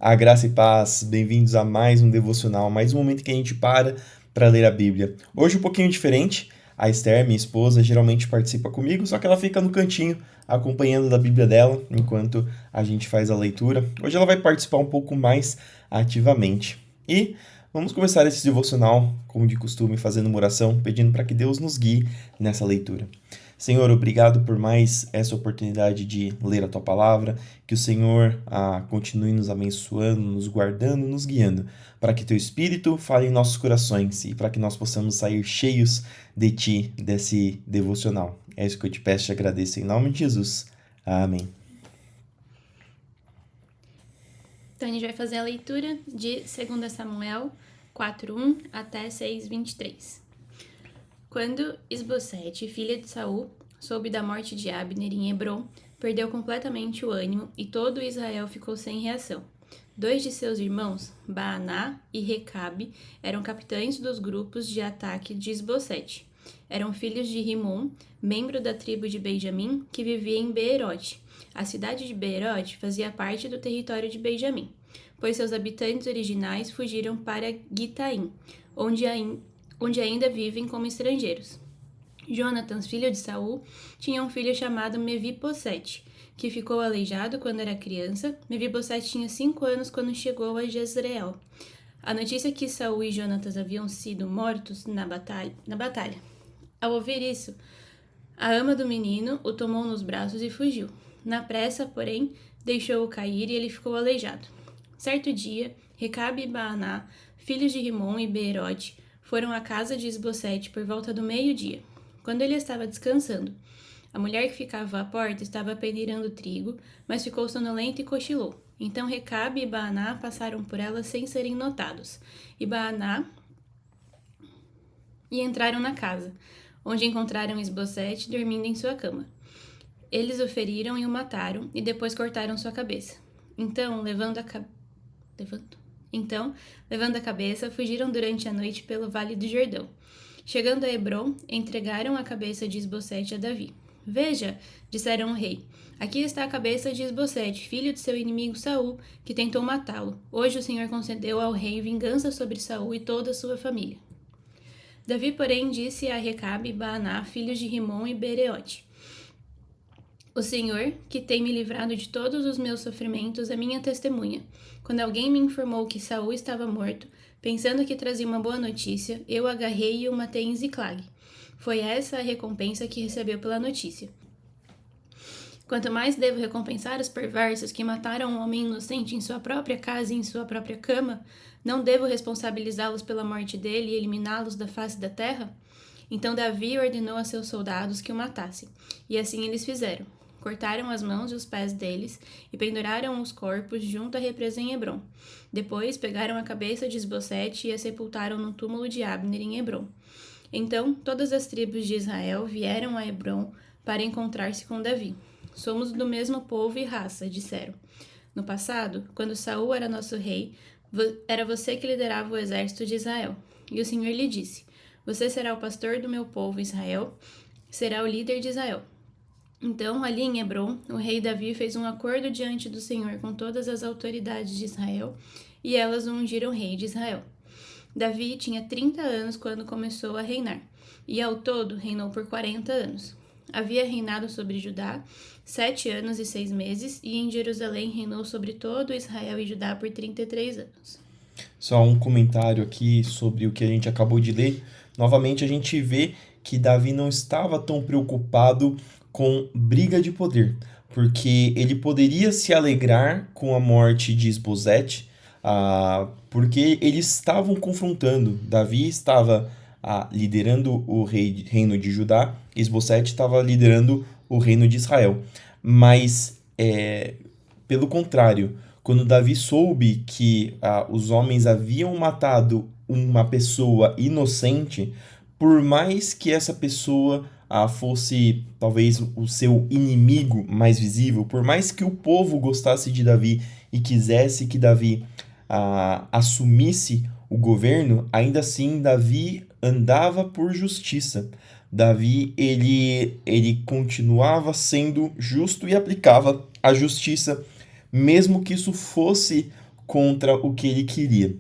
A graça e paz, bem-vindos a mais um devocional, mais um momento que a gente para ler a Bíblia. Hoje um pouquinho diferente, a Esther, minha esposa, geralmente participa comigo, só que ela fica no cantinho acompanhando da Bíblia dela enquanto a gente faz a leitura. Hoje ela vai participar um pouco mais ativamente. E vamos começar esse devocional, como de costume, fazendo uma oração, pedindo para que Deus nos guie nessa leitura. Senhor, obrigado por mais essa oportunidade de ler a tua palavra, que o Senhor continue nos abençoando, nos guardando, nos guiando, para que teu Espírito fale em nossos corações e para que nós possamos sair cheios de ti, desse devocional. É isso que eu te peço e te agradeço em nome de Jesus. Amém. Então a gente vai fazer a leitura de 2 Samuel 4:1 até 6:23. Quando Isbosete, filha de Saul, soube da morte de Abner em Hebrom, perdeu completamente o ânimo e todo Israel ficou sem reação. 2 de seus irmãos, Baaná e Recabe, eram capitães dos grupos de ataque de Isbosete. Eram filhos de Rimon, membro da tribo de Benjamim, que vivia em Beerote. A cidade de Beerote fazia parte do território de Benjamim, pois seus habitantes originais fugiram para Gitaim, onde ainda vivem como estrangeiros. Jonatas, filho de Saul, tinha um filho chamado Mefibosete, que ficou aleijado quando era criança. Mefibosete tinha 5 anos quando chegou a Jezreel. A notícia que Saul e Jonatas haviam sido mortos na batalha. Ao ouvir isso, a ama do menino o tomou nos braços e fugiu. Na pressa, porém, deixou-o cair e ele ficou aleijado. Certo dia, Recabe e Baaná, filhos de Rimon e Beerote, foram à casa de Isbosete por volta do meio-dia, quando ele estava descansando. A mulher que ficava à porta estava peneirando trigo, mas ficou sonolenta e cochilou. Então Recabe e Baaná passaram por ela sem serem notados, e entraram na casa, onde encontraram Isbosete dormindo em sua cama. Eles o feriram e o mataram, e depois cortaram sua cabeça. Então, levando a cabeça, fugiram durante a noite pelo Vale do Jordão. Chegando a Hebrom, entregaram a cabeça de Isbosete a Davi. Veja, disseram ao rei, aqui está a cabeça de Isbosete, filho de seu inimigo Saul, que tentou matá-lo. Hoje o Senhor concedeu ao rei vingança sobre Saul e toda a sua família. Davi, porém, disse a Recabe e Baaná, filhos de Rimon e Beerote, o Senhor, que tem me livrado de todos os meus sofrimentos, é minha testemunha. Quando alguém me informou que Saul estava morto, pensando que trazia uma boa notícia, eu agarrei e o matei em Ziclag. Foi essa a recompensa que recebeu pela notícia. Quanto mais devo recompensar os perversos que mataram um homem inocente em sua própria casa e em sua própria cama, não devo responsabilizá-los pela morte dele e eliminá-los da face da terra? Então Davi ordenou a seus soldados que o matassem, e assim eles fizeram. Cortaram as mãos e os pés deles e penduraram os corpos junto à represa em Hebrom. Depois pegaram a cabeça de Isbosete e a sepultaram no túmulo de Abner em Hebrom. Então todas as tribos de Israel vieram a Hebrom para encontrar-se com Davi. Somos do mesmo povo e raça, disseram. No passado, quando Saul era nosso rei, era você que liderava o exército de Israel. E o Senhor lhe disse, você será o pastor do meu povo Israel, será o líder de Israel. Então, ali em Hebrom, o rei Davi fez um acordo diante do Senhor com todas as autoridades de Israel, e elas o ungiram rei de Israel. Davi tinha 30 anos quando começou a reinar, e ao todo reinou por 40 anos. Havia reinado sobre Judá 7 anos e 6 meses, e em Jerusalém reinou sobre todo Israel e Judá por 33 anos. Só um comentário aqui sobre o que a gente acabou de ler. Novamente, a gente vê que Davi não estava tão preocupado com briga de poder, porque ele poderia se alegrar com a morte de Isbosete, porque eles estavam confrontando. Davi estava liderando o reino de Judá, Isbosete estava liderando o reino de Israel. Mas, pelo contrário, quando Davi soube que os homens haviam matado uma pessoa inocente, por mais que essa pessoa fosse talvez o seu inimigo mais visível, por mais que o povo gostasse de Davi e quisesse que Davi assumisse o governo, ainda assim Davi andava por justiça. Davi ele continuava sendo justo e aplicava a justiça, mesmo que isso fosse contra o que ele queria.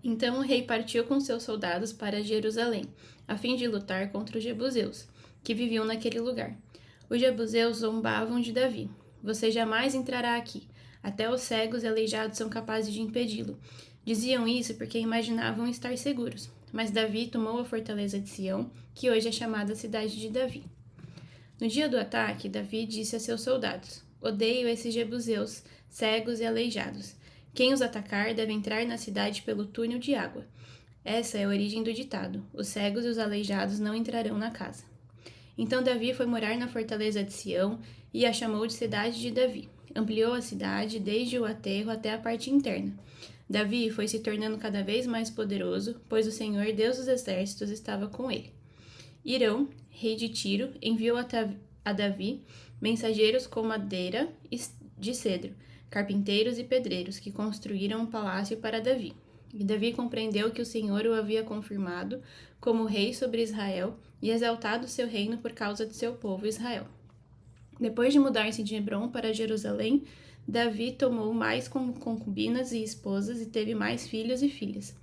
Então o rei partiu com seus soldados para Jerusalém, a fim de lutar contra os jebuseus, que viviam naquele lugar. Os jebuseus zombavam de Davi. Você jamais entrará aqui. Até os cegos e aleijados são capazes de impedi-lo. Diziam isso porque imaginavam estar seguros. Mas Davi tomou a fortaleza de Sião, que hoje é chamada Cidade de Davi. No dia do ataque, Davi disse a seus soldados: Odeio esses jebuseus, cegos e aleijados. Quem os atacar deve entrar na cidade pelo túnel de água. Essa é a origem do ditado: os cegos e os aleijados não entrarão na casa. Então Davi foi morar na fortaleza de Sião e a chamou de Cidade de Davi. Ampliou a cidade desde o aterro até a parte interna. Davi foi se tornando cada vez mais poderoso, pois o Senhor, Deus dos exércitos, estava com ele. Hirão, rei de Tiro, enviou a Davi mensageiros com madeira de cedro, carpinteiros e pedreiros, que construíram um palácio para Davi. E Davi compreendeu que o Senhor o havia confirmado como rei sobre Israel e exaltado seu reino por causa de seu povo Israel. Depois de mudar-se de Hebrom para Jerusalém, Davi tomou mais concubinas e esposas e teve mais filhos e filhas.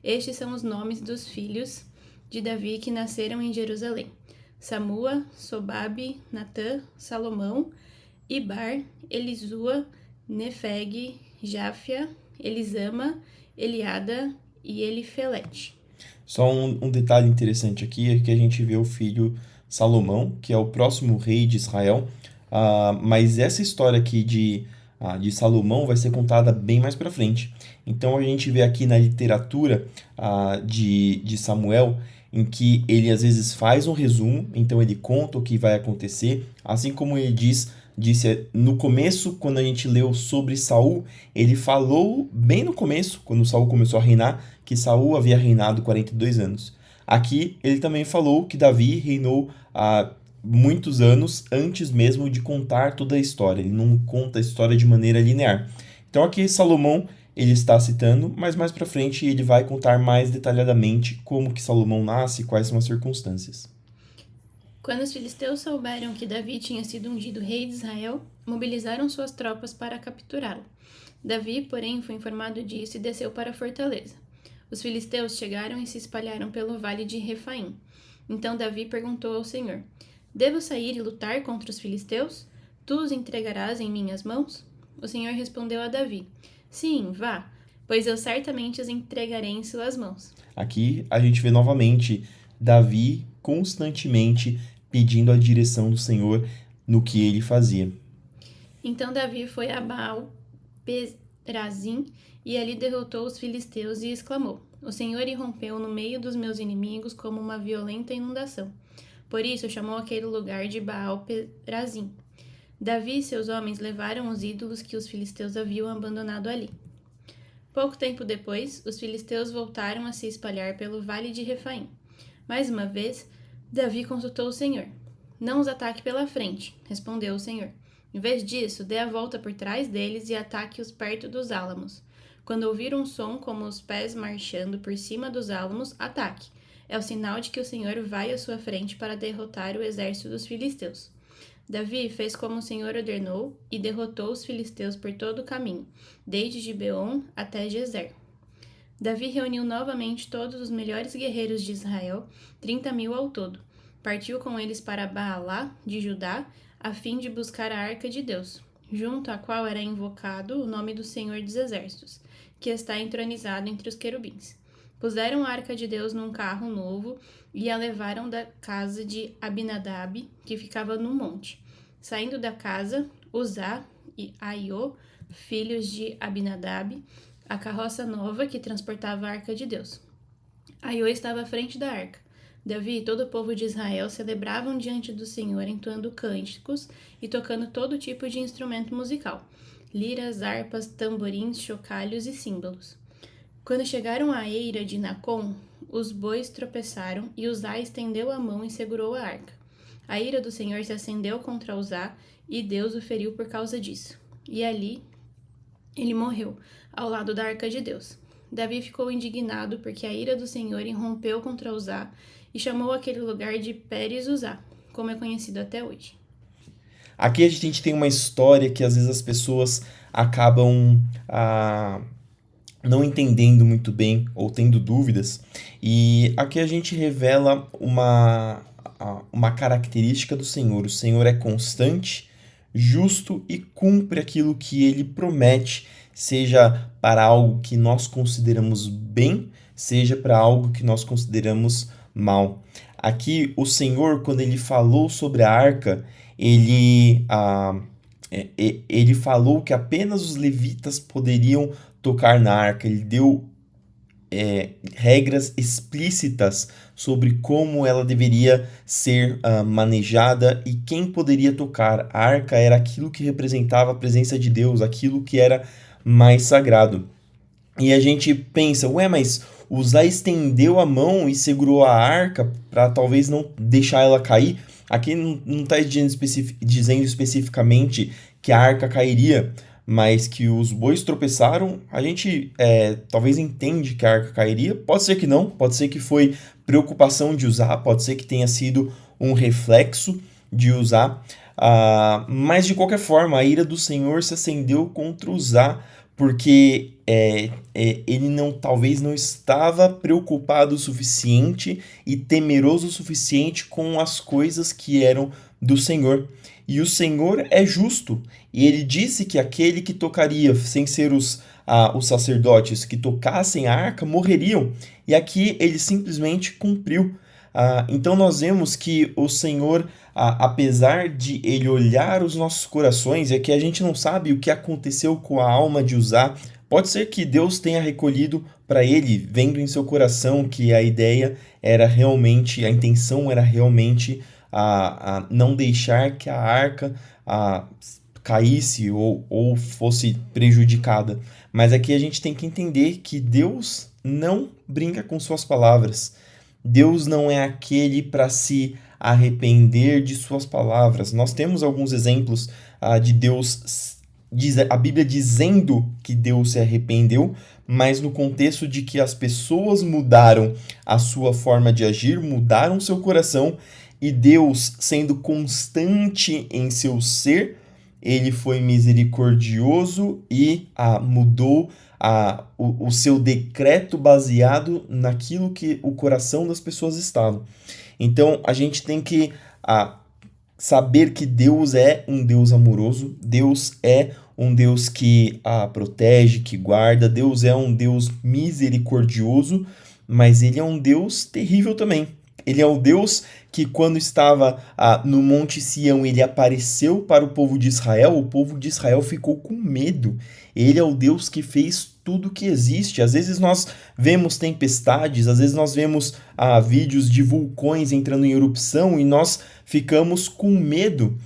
Estes são os nomes dos filhos de Davi que nasceram em Jerusalém: Samua, Sobabe, Natã, Salomão, Ibar, Elisua, Nefeg, Jáfia, Elisama, Eliada e Elifelete. Só um detalhe interessante aqui é que a gente vê o filho Salomão, que é o próximo rei de Israel, mas essa história aqui de Salomão vai ser contada bem mais para frente. Então a gente vê aqui na literatura de Samuel, em que ele às vezes faz um resumo, então ele conta o que vai acontecer, assim como ele disse no começo, quando a gente leu sobre Saul, ele falou bem no começo, quando Saul começou a reinar, que Saul havia reinado 42 anos. Aqui ele também falou que Davi reinou há muitos anos antes mesmo de contar toda a história. Ele não conta a história de maneira linear. Então aqui Salomão ele está citando, mas mais para frente ele vai contar mais detalhadamente como que Salomão nasce e quais são as circunstâncias. Quando os filisteus souberam que Davi tinha sido ungido rei de Israel, mobilizaram suas tropas para capturá-lo. Davi, porém, foi informado disso e desceu para a fortaleza. Os filisteus chegaram e se espalharam pelo vale de Refaim. Então Davi perguntou ao Senhor: Devo sair e lutar contra os filisteus? Tu os entregarás em minhas mãos? O Senhor respondeu a Davi: Sim, vá, pois eu certamente os entregarei em suas mãos. Aqui a gente vê novamente Davi constantemente pedindo a direção do Senhor no que ele fazia. Então Davi foi a Baal-Perazim e ali derrotou os filisteus e exclamou: O Senhor irrompeu no meio dos meus inimigos como uma violenta inundação. Por isso chamou aquele lugar de Baal-Perazim. Davi e seus homens levaram os ídolos que os filisteus haviam abandonado ali. Pouco tempo depois, os filisteus voltaram a se espalhar pelo vale de Refaim. Mais uma vez, Davi consultou o Senhor. Não os ataque pela frente, respondeu o Senhor. Em vez disso, dê a volta por trás deles e ataque-os perto dos álamos. Quando ouvir um som como os pés marchando por cima dos álamos, ataque. É o sinal de que o Senhor vai à sua frente para derrotar o exército dos filisteus. Davi fez como o Senhor ordenou e derrotou os filisteus por todo o caminho, desde Gibeon até Gezer. Davi reuniu novamente todos os melhores guerreiros de Israel, 30.000 ao todo. Partiu com eles para Baalá, de Judá, a fim de buscar a arca de Deus, junto à qual era invocado o nome do Senhor dos Exércitos, que está entronizado entre os querubins. Puseram a arca de Deus num carro novo e a levaram da casa de Abinadab, que ficava no monte. Saindo da casa, Uzá e Aiô, filhos de Abinadab, a carroça nova que transportava a arca de Deus. Aiô estava à frente da arca. Davi e todo o povo de Israel celebravam diante do Senhor entoando cânticos e tocando todo tipo de instrumento musical: liras, harpas, tamborins, chocalhos e símbolos. Quando chegaram à eira de Nacon, os bois tropeçaram e Uzá estendeu a mão e segurou a arca. A ira do Senhor se acendeu contra Uzá e Deus o feriu por causa disso. E ali ele morreu, ao lado da arca de Deus. Davi ficou indignado porque a ira do Senhor irrompeu contra Uzá e chamou aquele lugar de Pérez Uzá, como é conhecido até hoje. Aqui a gente tem uma história que às vezes as pessoas acabam não entendendo muito bem ou tendo dúvidas. E aqui a gente revela uma característica do Senhor. O Senhor é constante, justo e cumpre aquilo que ele promete, seja para algo que nós consideramos bem, seja para algo que nós consideramos mal. Aqui, o Senhor, quando ele falou sobre a arca, ele, ele falou que apenas os levitas poderiam tocar na arca. Ele deu regras explícitas sobre como ela deveria ser manejada e quem poderia tocar. A arca era aquilo que representava a presença de Deus, aquilo que era mais sagrado. E a gente pensa, ué, mas Uzá estendeu a mão e segurou a arca para talvez não deixar ela cair. Aqui não está dizendo especificamente que a arca cairia, mas que os bois tropeçaram. A gente talvez entende que a arca cairia. Pode ser que não, pode ser que foi preocupação de Uzá, pode ser que tenha sido um reflexo de Uzá. Mas de qualquer forma, a ira do Senhor se acendeu contra Uzá porque ele talvez não estava preocupado o suficiente e temeroso o suficiente com as coisas que eram do Senhor. E o Senhor é justo, e ele disse que aquele que tocaria, sem ser os sacerdotes que tocassem a arca, morreriam. E aqui ele simplesmente cumpriu. Então nós vemos que o Senhor, apesar de ele olhar os nossos corações, é que a gente não sabe o que aconteceu com a alma de Uzá. Pode ser que Deus tenha recolhido para ele, vendo em seu coração que a ideia era realmente, a intenção era realmente a não deixar que a arca caísse ou fosse prejudicada. Mas aqui a gente tem que entender que Deus não brinca com suas palavras. Deus não é aquele para se arrepender de suas palavras. Nós temos alguns exemplos de Deus, a Bíblia dizendo que Deus se arrependeu, mas no contexto de que as pessoas mudaram a sua forma de agir, mudaram seu coração, e Deus, sendo constante em seu ser, ele foi misericordioso e mudou o seu decreto baseado naquilo que o coração das pessoas estava. Então a gente tem que saber que Deus é um Deus amoroso, Deus é um Deus que protege, que guarda, Deus é um Deus misericordioso, mas ele é um Deus terrível também. Ele é o Deus que, quando estava no Monte Sião, ele apareceu para o povo de Israel ficou com medo. Ele é o Deus que fez tudo que existe. Às vezes nós vemos tempestades, às vezes nós vemos vídeos de vulcões entrando em erupção e nós ficamos com medo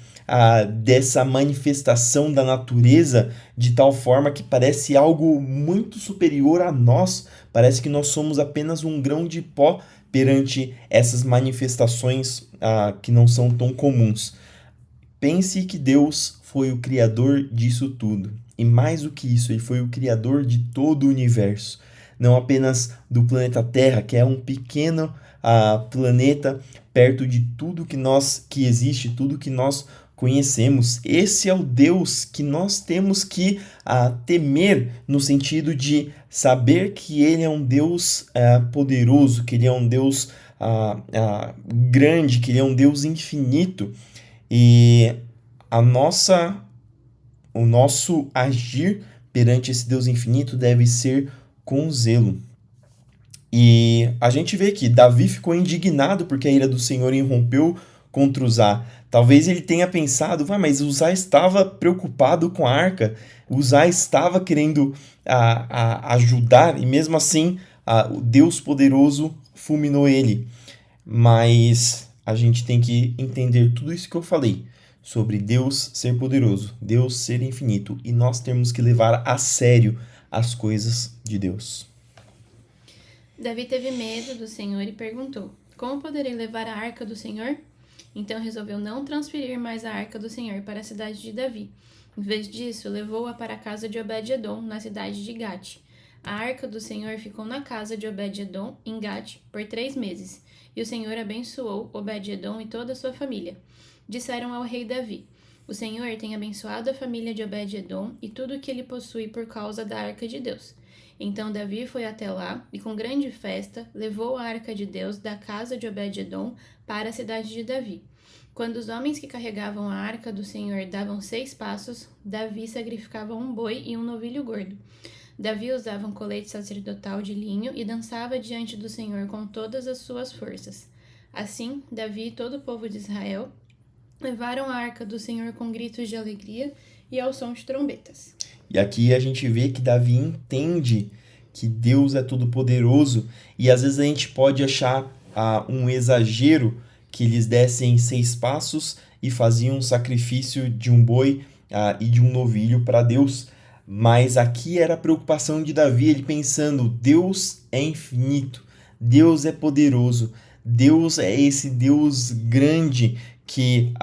dessa manifestação da natureza de tal forma que parece algo muito superior a nós. Parece que nós somos apenas um grão de pó perante essas manifestações que não são tão comuns. Pense que Deus foi o criador disso tudo. E mais do que isso, ele foi o criador de todo o universo. Não apenas do planeta Terra, que é um pequeno planeta perto de tudo que existe, tudo que nós conhecemos. Esse é o Deus que nós temos que temer, no sentido de saber que ele é um Deus poderoso, que ele é um Deus grande, que ele é um Deus infinito. E o nosso agir perante esse Deus infinito deve ser com zelo. E a gente vê que Davi ficou indignado porque a ira do Senhor irrompeu contra Uzá. Talvez ele tenha pensado, mas Uzá estava preocupado com a arca, Uzá estava querendo ajudar, e mesmo assim o Deus poderoso fulminou ele. Mas a gente tem que entender tudo isso que eu falei sobre Deus ser poderoso, Deus ser infinito, e nós temos que levar a sério as coisas de Deus. Davi teve medo do Senhor e perguntou: como poderei levar a arca do Senhor? Então resolveu não transferir mais a arca do Senhor para a cidade de Davi. Em vez disso, levou-a para a casa de Obed-edom, na cidade de Gate. A arca do Senhor ficou na casa de Obed-edom, em Gate, por 3 meses. E o Senhor abençoou Obed-edom e toda a sua família. Disseram ao rei Davi: O Senhor tem abençoado a família de Obed-edom e tudo o que ele possui por causa da arca de Deus. Então Davi foi até lá e, com grande festa, levou a arca de Deus da casa de Obed-edom para a cidade de Davi. Quando os homens que carregavam a arca do Senhor davam 6 passos, Davi sacrificava um boi e um novilho gordo. Davi usava um colete sacerdotal de linho e dançava diante do Senhor com todas as suas forças. Assim, Davi e todo o povo de Israel levaram a arca do Senhor com gritos de alegria e ao som de trombetas. E aqui a gente vê que Davi entende que Deus é todo-poderoso e às vezes a gente pode achar um exagero que eles dessem 6 passos e faziam um sacrifício de um boi e de um novilho para Deus. Mas aqui era a preocupação de Davi, ele pensando, Deus é infinito, Deus é poderoso, Deus é esse Deus grande que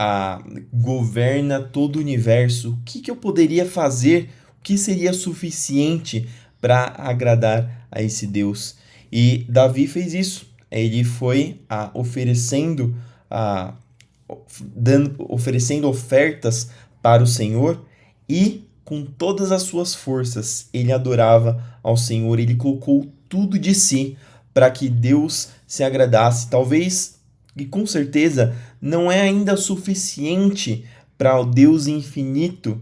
governa todo o universo. O que eu poderia fazer? O que seria suficiente para agradar a esse Deus? E Davi fez isso. Ele foi oferecendo ofertas para o Senhor e com todas as suas forças ele adorava ao Senhor. Ele colocou tudo de si para que Deus se agradasse. Talvez, e com certeza, não é ainda suficiente para o Deus infinito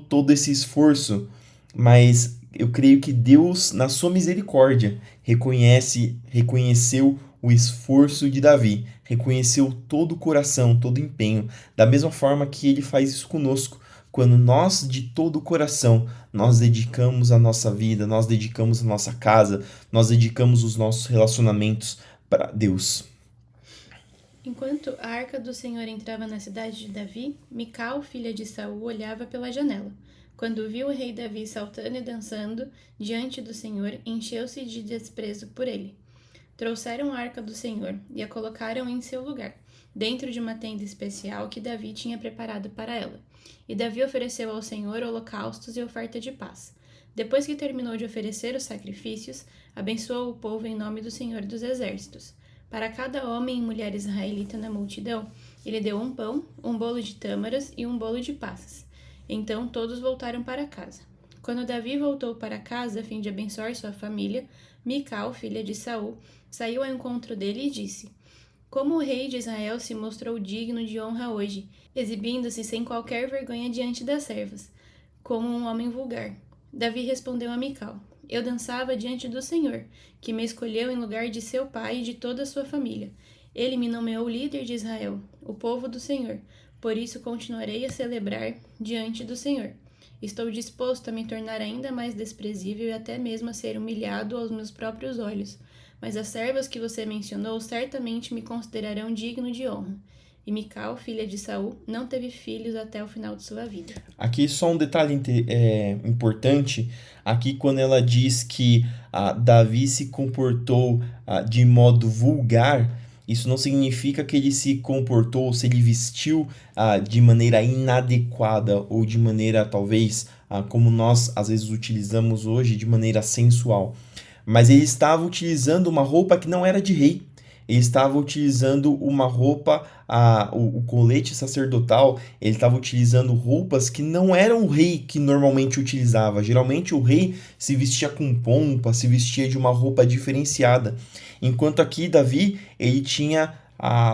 todo esse esforço, mas eu creio que Deus, na sua misericórdia, reconheceu o esforço de Davi, reconheceu todo o coração, todo o empenho, da mesma forma que ele faz isso conosco. Quando nós, de todo o coração, nós dedicamos a nossa vida, nós dedicamos a nossa casa, nós dedicamos os nossos relacionamentos para Deus. Enquanto a arca do Senhor entrava na cidade de Davi, Mical, filha de Saul, olhava pela janela. Quando viu o rei Davi saltando e dançando diante do Senhor, encheu-se de desprezo por ele. Trouxeram a arca do Senhor e a colocaram em seu lugar, dentro de uma tenda especial que Davi tinha preparado para ela. E Davi ofereceu ao Senhor holocaustos e oferta de paz. Depois que terminou de oferecer os sacrifícios, abençoou o povo em nome do Senhor dos Exércitos. Para cada homem e mulher israelita na multidão, ele deu um pão, um bolo de tâmaras e um bolo de passas. Então todos voltaram para casa. Quando Davi voltou para casa a fim de abençoar sua família, Mical, filha de Saul, saiu ao encontro dele e disse: Como o rei de Israel se mostrou digno de honra hoje, exibindo-se sem qualquer vergonha diante das servas, como um homem vulgar. Davi respondeu a Mical: Eu dançava diante do Senhor, que me escolheu em lugar de seu pai e de toda a sua família. Ele me nomeou líder de Israel, o povo do Senhor. Por isso continuarei a celebrar diante do Senhor. Estou disposto a me tornar ainda mais desprezível e até mesmo a ser humilhado aos meus próprios olhos. Mas as servas que você mencionou certamente me considerarão digno de honra. E Mical, filha de Saul, não teve filhos até o final de sua vida. Aqui só um detalhe importante, aqui quando ela diz que Davi se comportou de modo vulgar, isso não significa que ele se comportou, se ele vestiu de maneira inadequada ou de maneira, talvez, como nós às vezes utilizamos hoje, de maneira sensual. Mas ele estava utilizando uma roupa que não era de rei. Ele estava utilizando uma roupa, o colete sacerdotal, ele estava utilizando roupas que não eram o rei que normalmente utilizava. Geralmente o rei se vestia com pompa, se vestia de uma roupa diferenciada. Enquanto aqui Davi, ele tinha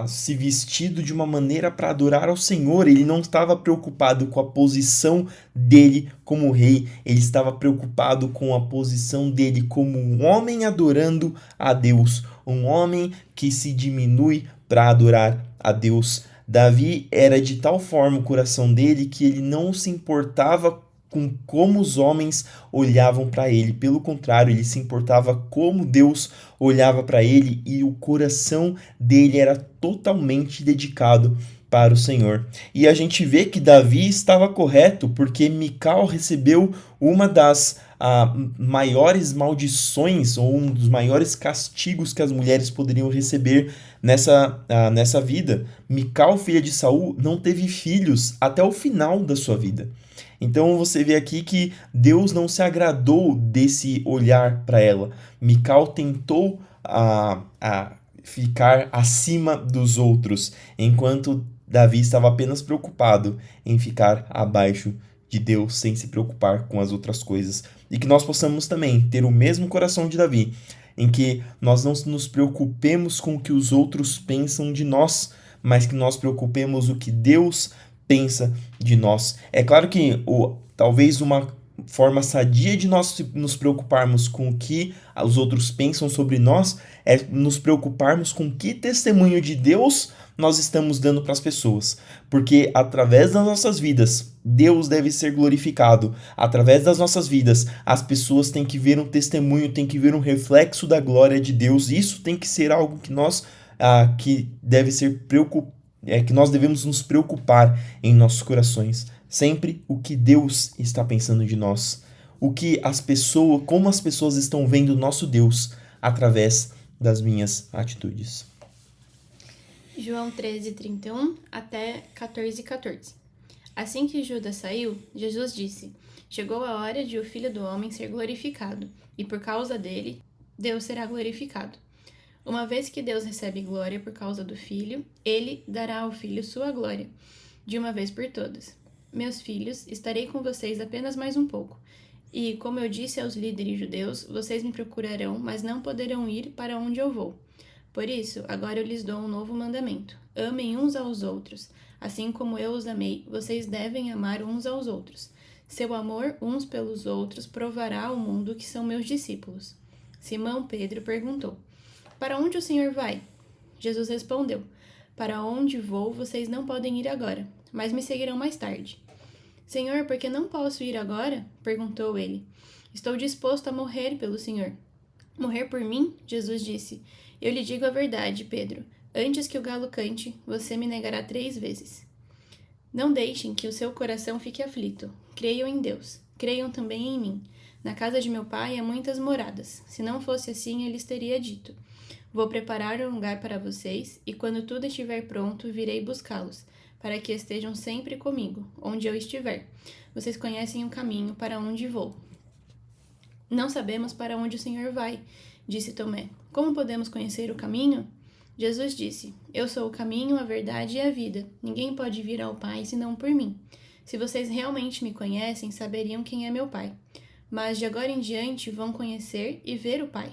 se vestido de uma maneira para adorar ao Senhor. Ele não estava preocupado com a posição dele como rei, ele estava preocupado com a posição dele como um homem adorando a Deus, um homem que se diminui para adorar a Deus. Davi era de tal forma o coração dele que ele não se importava com como os homens olhavam para ele. Pelo contrário, ele se importava como Deus olhava para ele e o coração dele era totalmente dedicado para o Senhor. E a gente vê que Davi estava correto, porque Mical recebeu uma das maiores maldições ou um dos maiores castigos que as mulheres poderiam receber nessa vida. Mical, filha de Saul, não teve filhos até o final da sua vida. Então você vê aqui que Deus não se agradou desse olhar para ela. Mical tentou ficar acima dos outros, enquanto Davi estava apenas preocupado em ficar abaixo de Deus, sem se preocupar com as outras coisas. E que nós possamos também ter o mesmo coração de Davi, em que nós não nos preocupemos com o que os outros pensam de nós, mas que nós preocupemos o que Deus pensa de nós. É claro que talvez uma forma sadia de nós nos preocuparmos com o que os outros pensam sobre nós é nos preocuparmos com que testemunho de Deus nós estamos dando para as pessoas. Porque através das nossas vidas, Deus deve ser glorificado. Através das nossas vidas, as pessoas têm que ver um testemunho, têm que ver um reflexo da glória de Deus. Isso tem que ser algo que nós que deve ser que nós devemos nos preocupar em nossos corações. Sempre o que Deus está pensando de nós. O que as pessoas, como as pessoas estão vendo o nosso Deus através das minhas atitudes. João 13:31 até 14:14. Assim que Judas saiu, Jesus disse: Chegou a hora de o Filho do Homem ser glorificado, e por causa dele, Deus será glorificado. Uma vez que Deus recebe glória por causa do Filho, ele dará ao Filho sua glória, de uma vez por todas. Meus filhos, estarei com vocês apenas mais um pouco. E, como eu disse aos líderes judeus, vocês me procurarão, mas não poderão ir para onde eu vou. Por isso, agora eu lhes dou um novo mandamento. Amem uns aos outros. Assim como eu os amei, vocês devem amar uns aos outros. Seu amor uns pelos outros provará ao mundo que são meus discípulos. Simão Pedro perguntou: Para onde o Senhor vai? Jesus respondeu: Para onde vou, vocês não podem ir agora, mas me seguirão mais tarde. Senhor, por que não posso ir agora? Perguntou ele. Estou disposto a morrer pelo Senhor. Morrer por mim? Jesus disse. Eu lhe digo a verdade, Pedro. Antes que o galo cante, você me negará 3 vezes. Não deixem que o seu coração fique aflito. Creiam em Deus. Creiam também em mim. Na casa de meu pai há muitas moradas. Se não fosse assim, ele lhes teria dito: Vou preparar um lugar para vocês, e quando tudo estiver pronto, virei buscá-los, para que estejam sempre comigo, onde eu estiver. Vocês conhecem o caminho para onde vou. Não sabemos para onde o Senhor vai, disse Tomé. Como podemos conhecer o caminho? Jesus disse: Eu sou o caminho, a verdade e a vida. Ninguém pode vir ao Pai senão por mim. Se vocês realmente me conhecem, saberiam quem é meu Pai. Mas de agora em diante vão conhecer e ver o Pai.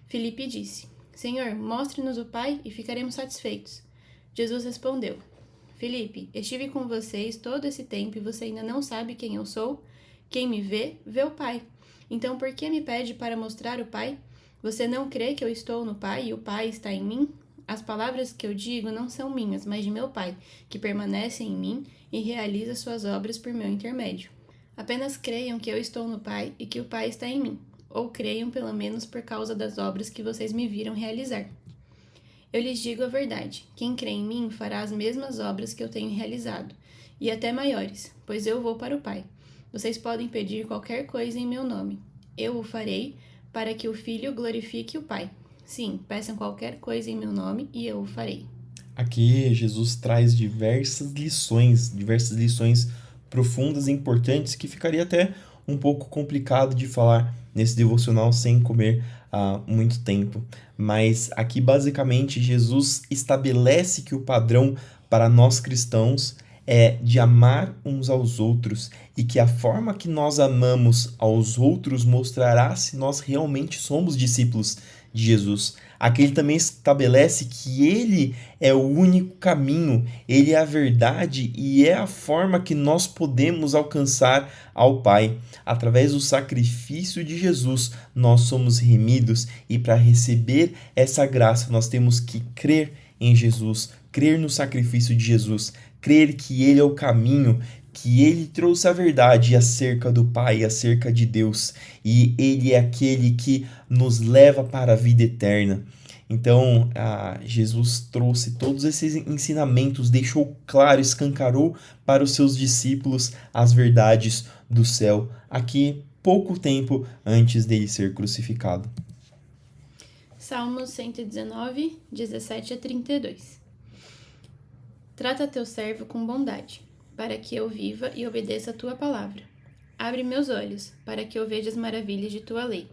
Filipe disse: Senhor, mostre-nos o Pai e ficaremos satisfeitos. Jesus respondeu: Filipe, estive com vocês todo esse tempo e você ainda não sabe quem eu sou? Quem me vê, vê o Pai. Então por que me pede para mostrar o Pai? Você não crê que eu estou no Pai e o Pai está em mim? As palavras que eu digo não são minhas, mas de meu Pai, que permanece em mim e realiza suas obras por meu intermédio. Apenas creiam que eu estou no Pai e que o Pai está em mim, ou creiam pelo menos por causa das obras que vocês me viram realizar. Eu lhes digo a verdade: quem crê em mim fará as mesmas obras que eu tenho realizado, e até maiores, pois eu vou para o Pai. Vocês podem pedir qualquer coisa em meu nome. Eu o farei, para que o Filho glorifique o Pai. Sim, peçam qualquer coisa em meu nome e eu o farei. Aqui Jesus traz diversas lições profundas e importantes que ficaria até um pouco complicado de falar nesse devocional sem comer muito tempo. Mas aqui basicamente Jesus estabelece que o padrão para nós cristãos é de amar uns aos outros e que a forma que nós amamos aos outros mostrará se nós realmente somos discípulos de Jesus. Aqui ele também estabelece que ele é o único caminho, ele é a verdade e é a forma que nós podemos alcançar ao Pai. Através do sacrifício de Jesus, nós somos remidos e para receber essa graça, nós temos que crer em Jesus, crer no sacrifício de Jesus, crer que ele é o caminho, que ele trouxe a verdade acerca do Pai, acerca de Deus, e ele é aquele que nos leva para a vida eterna. Então, Jesus trouxe todos esses ensinamentos, deixou claro, escancarou para os seus discípulos as verdades do céu, aqui pouco tempo antes dele ser crucificado. Salmos 119, 17 a 32. Trata teu servo com bondade, para que eu viva e obedeça a tua palavra. Abre meus olhos, para que eu veja as maravilhas de tua lei.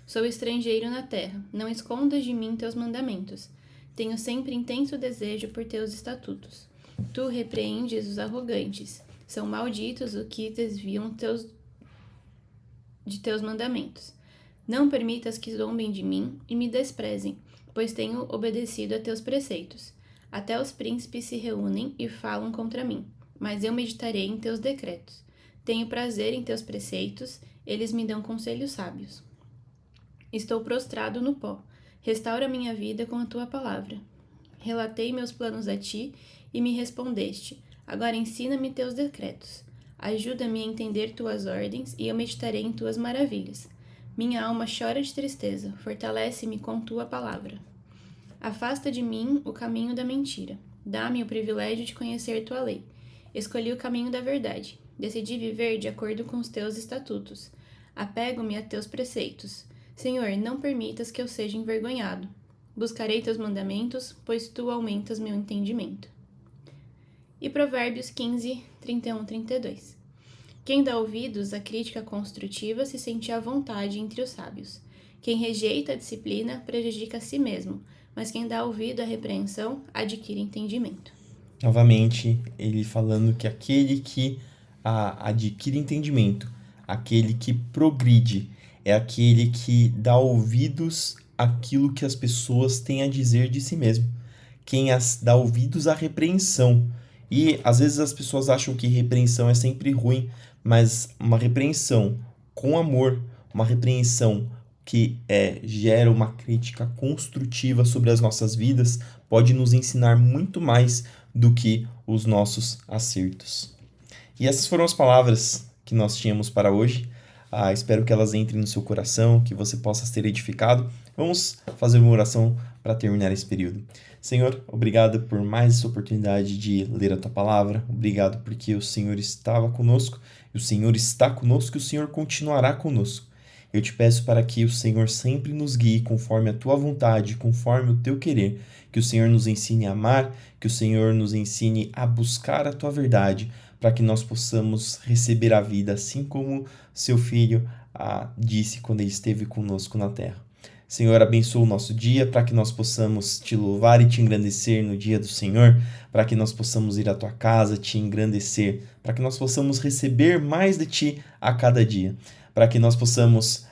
Sou estrangeiro na terra, não escondas de mim teus mandamentos. Tenho sempre intenso desejo por teus estatutos. Tu repreendes os arrogantes. São malditos os que desviam de teus mandamentos. Não permitas que zombem de mim e me desprezem, pois tenho obedecido a teus preceitos. Até os príncipes se reúnem e falam contra mim, mas eu meditarei em teus decretos. Tenho prazer em teus preceitos, eles me dão conselhos sábios. Estou prostrado no pó. Restaura minha vida com a tua palavra. Relatei meus planos a ti e me respondeste. Agora ensina-me teus decretos. Ajuda-me a entender tuas ordens e eu meditarei em tuas maravilhas. Minha alma chora de tristeza, fortalece-me com tua palavra. Afasta de mim o caminho da mentira. Dá-me o privilégio de conhecer tua lei. Escolhi o caminho da verdade. Decidi viver de acordo com os teus estatutos. Apego-me a teus preceitos. Senhor, não permitas que eu seja envergonhado. Buscarei teus mandamentos, pois tu aumentas meu entendimento. E Provérbios 15, 31, 32. Quem dá ouvidos à crítica construtiva se sente à vontade entre os sábios. Quem rejeita a disciplina prejudica a si mesmo, mas quem dá ouvido à repreensão adquire entendimento. Novamente, ele falando que aquele que adquire entendimento, aquele que progride, é aquele que dá ouvidos àquilo que as pessoas têm a dizer de si mesmo. Quem dá ouvidos à repreensão. E às vezes as pessoas acham que repreensão é sempre ruim, mas uma repreensão com amor, uma repreensão que gera uma crítica construtiva sobre as nossas vidas, pode nos ensinar muito mais do que os nossos acertos. E essas foram as palavras que nós tínhamos para hoje. Espero que elas entrem no seu coração, que você possa ser edificado. Vamos fazer uma oração para terminar esse período. Senhor, obrigado por mais essa oportunidade de ler a Tua Palavra. Obrigado porque o Senhor estava conosco, o Senhor está conosco e o Senhor continuará conosco. Eu te peço para que o Senhor sempre nos guie conforme a Tua vontade, conforme o Teu querer. Que o Senhor nos ensine a amar, que o Senhor nos ensine a buscar a Tua verdade, para que nós possamos receber a vida, assim como Seu Filho disse quando Ele esteve conosco na terra. Senhor, abençoa o nosso dia para que nós possamos te louvar e te engrandecer no dia do Senhor, para que nós possamos ir à tua casa, te engrandecer, para que nós possamos receber mais de ti a cada dia, para que nós possamos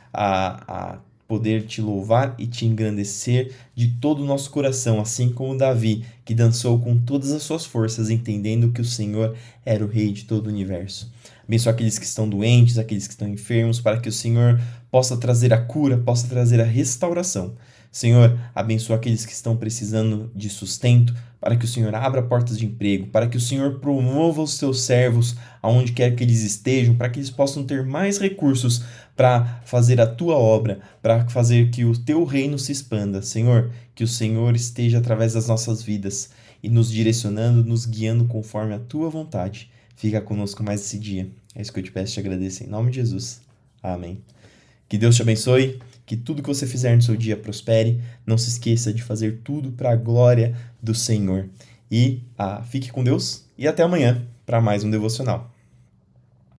poder te louvar e te engrandecer de todo o nosso coração, assim como Davi, que dançou com todas as suas forças, entendendo que o Senhor era o Rei de todo o universo. Abençoa aqueles que estão doentes, aqueles que estão enfermos, para que o Senhor possa trazer a cura, possa trazer a restauração. Senhor, abençoa aqueles que estão precisando de sustento, para que o Senhor abra portas de emprego, para que o Senhor promova os teus servos aonde quer que eles estejam, para que eles possam ter mais recursos para fazer a tua obra, para fazer que o teu reino se expanda. Senhor, que o Senhor esteja através das nossas vidas e nos direcionando, nos guiando conforme a tua vontade. Fica conosco mais esse dia. É isso que eu te peço e te agradeço em nome de Jesus. Amém. Que Deus te abençoe, que tudo que você fizer no seu dia prospere. Não se esqueça de fazer tudo para a glória do Senhor. E fique com Deus e até amanhã para mais um devocional.